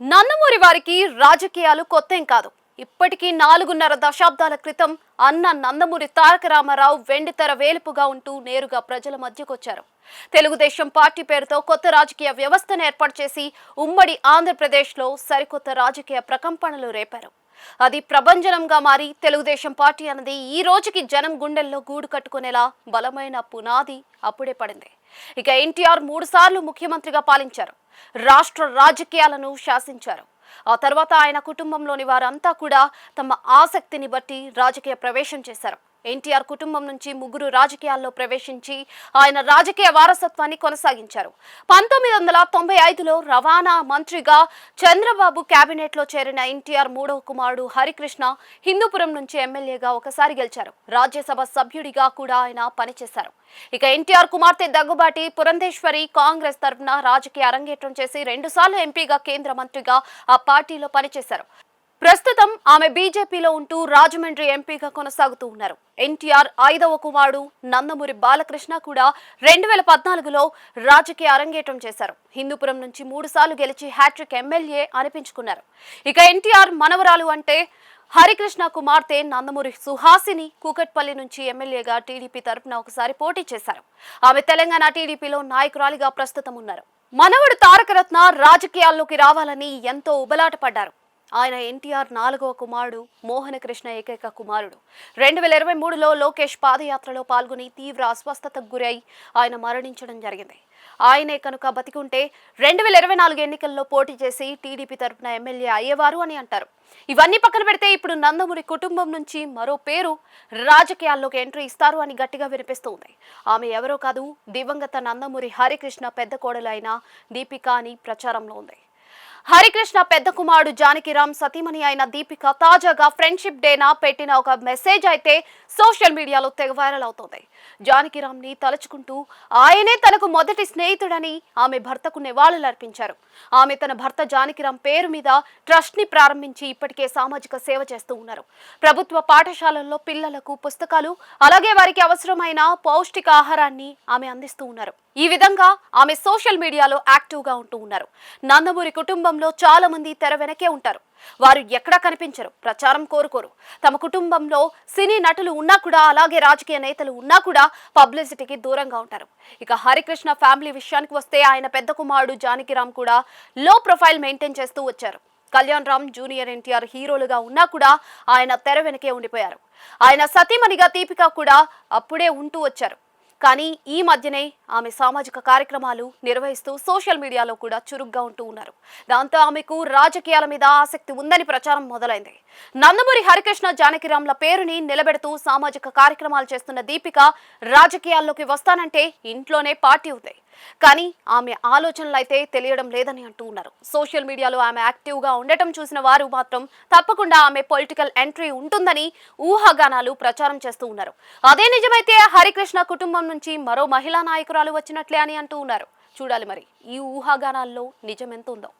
నందమూరి వారికి రాజకీయాలు కొత్తేం కాదు. ఇప్పటికీ 4.5 దశాబ్దాల క్రితం అన్న నందమూరి తారక రామారావు వెండితెర వేలుపుగా ఉంటూ నేరుగా ప్రజల మధ్యకొచ్చారు. తెలుగుదేశం పార్టీ పేరుతో కొత్త రాజకీయ వ్యవస్థను ఏర్పాటు చేసి ఉమ్మడి ఆంధ్రప్రదేశ్లో సరికొత్త రాజకీయ ప్రకంపనలు రేపారు. అది ప్రభంజనంగా మారి తెలుగుదేశం పార్టీ అన్నది ఈ రోజుకి జనం గుండెల్లో గూడు కట్టుకునేలా బలమైన పునాది అప్పుడే పడింది. ఇక ఎన్టీఆర్ 3 సార్లు ముఖ్యమంత్రిగా పాలించారు. రాష్ట్ర రాజకీయాలను శాసించారు. ఆ తర్వాత ఆయన కుటుంబంలోని వారంతా కూడా తమ ఆసక్తిని బట్టి రాజకీయ ప్రవేశం చేశారు. ఎన్టీఆర్ కుటుంబం నుంచి 3 రాజకీయాల్లో ప్రవేశించి ఆయన రాజకీయ వారసత్వాన్ని కొనసాగించారు. 1995లో రవాణా మంత్రిగా చంద్రబాబు కేబినెట్లో చేరిన ఎన్టీఆర్ 3వ కుమారుడు హరికృష్ణ హిందూపురం నుంచి ఎమ్మెల్యేగా ఒకసారి గెలిచారు. రాజ్యసభ సభ్యుడిగా కూడా ఆయన పనిచేశారు. ఇక ఎన్టీఆర్ కుమార్తె దగ్గుబాటి పురంధేశ్వరి కాంగ్రెస్ తరఫున రాజకీయ అరంగేట్రం చేసి 2 సార్లు ఎంపీగా కేంద్ర మంత్రిగా ఆ పార్టీలో పనిచేశారు. ప్రస్తుతం ఆమె బీజేపీలో ఉంటూ రాజమండ్రి ఎంపీగా కొనసాగుతూ ఉన్నారు. ఎన్టీఆర్ 5వ కుమారుడు నందమూరి బాలకృష్ణ కూడా 2014లో రాజకీయ అరంగేట్రం చేశారు. హిందూపురం నుంచి 3 సార్లు గెలిచి హ్యాట్రిక్ ఎమ్మెల్యే అనిపించుకున్నారు. ఇక ఎన్టీఆర్ మనవరాలు అంటే హరికృష్ణ కుమార్తె నందమూరి సుహాసిని కూకట్పల్లి నుంచి ఎమ్మెల్యేగా టీడీపీ తరఫున ఒకసారి పోటీ చేశారు. ఆమె తెలంగాణ టీడీపీలో నాయకురాలిగా ప్రస్తుతం ఉన్నారు. మనవడు తారకరత్న రాజకీయాల్లోకి రావాలని ఎంతో ఉబలాట పడ్డారు. ఆయన ఎన్టీఆర్ 4వ కుమారుడు మోహనకృష్ణ ఏకైక కుమారుడు. 2023లో లోకేష్ పాదయాత్రలో పాల్గొని తీవ్ర అస్వస్థతకు గురై ఆయన మరణించడం జరిగింది. ఆయనే కనుక బతికుంటే 2024 ఎన్నికల్లో పోటీ చేసి టీడీపీ తరఫున ఎమ్మెల్యే అయ్యేవారు అని అంటారు. ఇవన్నీ పక్కన పెడితే ఇప్పుడు నందమూరి కుటుంబం నుంచి మరో పేరు రాజకీయాల్లోకి ఎంట్రీ ఇస్తారు అని గట్టిగా వినిపిస్తుంది. ఆమె ఎవరో కాదు, దివంగత నందమూరి హరికృష్ణ పెద్ద కోడలు అయిన దీపిక అని ప్రచారంలో ఉంది. హరికృష్ణ పెద్ద కుమారుడు జానకిరామ్ సతీమణి అయిన దీపిక తాజాగా ఫ్రెండ్షిప్ డేనా పెట్టిన ఒక మెసేజ్ అయితే సోషల్ మీడియాలో తెగ వైరల్ అవుతోంది. జానకిరామ్ ని తలుచుకుంటూ ఆయనే తనకు మొదటి స్నేహితుడని ఆమె భర్తకు నివాళులర్పించారు. ఆమె తన భర్త జానకిరామ్ పేరు మీద ట్రస్ట్ ని ప్రారంభించి ఇప్పటికే సామాజిక సేవ చేస్తూ ఉన్నారు. ప్రభుత్వ పాఠశాలల్లో పిల్లలకు పుస్తకాలు అలాగే వారికి అవసరమైన పౌష్టికాహారాన్ని ఆమె అందిస్తూ ఉన్నారు. ఈ విధంగా ఆమె సోషల్ మీడియాలో యాక్టివ్ గా ఉంటూ ఉన్నారు. నందమూరి కుటుంబంలో చాలా మంది తెర వెనకే ఉంటారు. వారు ఎక్కడా కనిపించరు, ప్రచారం కోరుకోరు. తమ కుటుంబంలో సినీ నటులు ఉన్నా కూడా అలాగే రాజకీయ నేతలు ఉన్నా కూడా పబ్లిసిటీకి దూరంగా ఉంటారు. ఇక హరికృష్ణ ఫ్యామిలీ విషయానికి వస్తే ఆయన పెద్ద కుమారుడు జానకిరామ్ కూడా లో ప్రొఫైల్ మెయింటైన్ చేస్తూ వచ్చారు. కళ్యాణ్ రామ్ జూనియర్ ఎన్టీఆర్ హీరోలుగా ఉన్నా కూడా ఆయన తెర వెనకే ఉండిపోయారు. ఆయన సతీమణిగా దీపిక కూడా అప్పుడే ఉంటూ వచ్చారు. కానీ ఈ మధ్యనే ఆమె సామాజిక కార్యక్రమాలు నిర్వహిస్తూ సోషల్ మీడియాలో కూడా చురుగ్గా ఉంటూ ఉన్నారు. దాంతో ఆమెకు రాజకీయాల మీద ఆసక్తి ఉందని ప్రచారం మొదలైంది. నందమూరి హరికృష్ణ జానకిరామ్ల పేరుని నిలబెడుతూ సామాజిక కార్యక్రమాలు చేస్తున్న దీపిక రాజకీయాల్లోకి వస్తానంటే ఇంట్లోనే పార్టీ ఉంది. కానీ ఆమె ఆలోచనలు అయితే తెలియడం లేదని అంటూ ఉన్నారు. సోషల్ మీడియాలో ఆమె యాక్టివ్ గా ఉండటం చూసిన వారు మాత్రం తప్పకుండా ఆమె పొలిటికల్ ఎంట్రీ ఉంటుందని ఊహాగానాలు ప్రచారం చేస్తూ ఉన్నారు. అదే నిజమైతే హరికృష్ణ కుటుంబం నుంచి మరో మహిళా నాయకురాలు వచ్చినట్లే అని అంటూ ఉన్నారు. చూడాలి మరి ఈ ఊహాగానాల్లో నిజమెంత ఉందో.